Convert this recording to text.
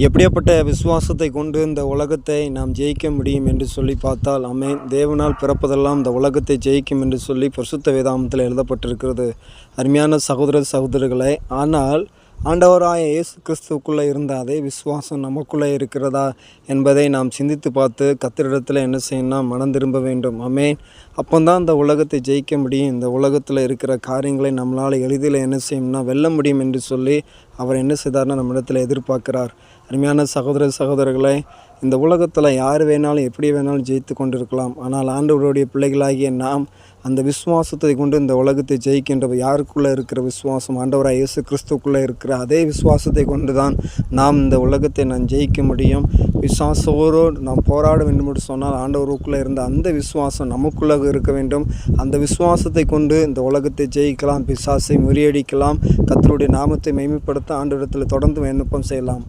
எப்படியாப்பட்ட விசுவாசத்தை கொண்டு இந்த உலகத்தை நாம் ஜெயிக்க முடியும் என்று சொல்லி பார்த்தால், ஆமென், தேவனால் பிறப்பதெல்லாம் இந்த உலகத்தை ஜெயிக்கும் என்று சொல்லி பரிசுத்த வேதாகமத்தில் எழுதப்பட்டிருக்கிறது. அருமையான சகோதர சகோதரிகளே, ஆனால் ஆண்டவராய இயேசு கிறிஸ்துவுக்குள்ளே இருந்த அதே விசுவாசம் நமக்குள்ளே இருக்கிறதா என்பதை நாம் சிந்தித்து பார்த்து கர்த்தரிடத்தில் என்ன செய்யணும்னா மனம் திரும்ப வேண்டும். ஆமென். அப்போதான் இந்த உலகத்தை ஜெயிக்க முடியும். இந்த உலகத்தில் இருக்கிற காரியங்களை நம்மளால் எளிதில் என்ன செய்யணும்னா வெல்ல முடியும் என்று சொல்லி அவர் என்ன செய்தார்னா நம்மிடத்தில் எதிர்பார்க்கிறார். அருமையான சகோதர சகோதரர்களே, இந்த உலகத்தில் யார் வேணாலும் எப்படி வேணாலும் ஜெயித்து கொண்டிருக்கலாம். ஆனால் ஆண்டவருடைய பிள்ளைகளாகிய நாம் அந்த விசுவாசத்தை கொண்டு இந்த உலகத்தை ஜெயிக்கின்ற யாருக்குள்ளே இருக்கிற விசுவாசம், ஆண்டவராக இயேசு கிறிஸ்துக்குள்ளே இருக்கிற அதே விசுவாசத்தை கொண்டு தான் நாம் இந்த உலகத்தை நாம் ஜெயிக்க முடியும். விசுவாசோடு நாம் போராட வேண்டும் என்று சொன்னால் ஆண்டவருக்குள்ளே இருந்த அந்த விசுவாசம் நமக்குள்ளே இருக்க வேண்டும். அந்த விசுவாசத்தை கொண்டு இந்த உலகத்தை ஜெயிக்கலாம், பிசாசை முறியடிக்கலாம், கர்த்தருடைய நாமத்தை மகிமைப்படுத்த ஆண்டவரிடத்தில் தொடர்ந்து விண்ணப்பம் செய்யலாம்.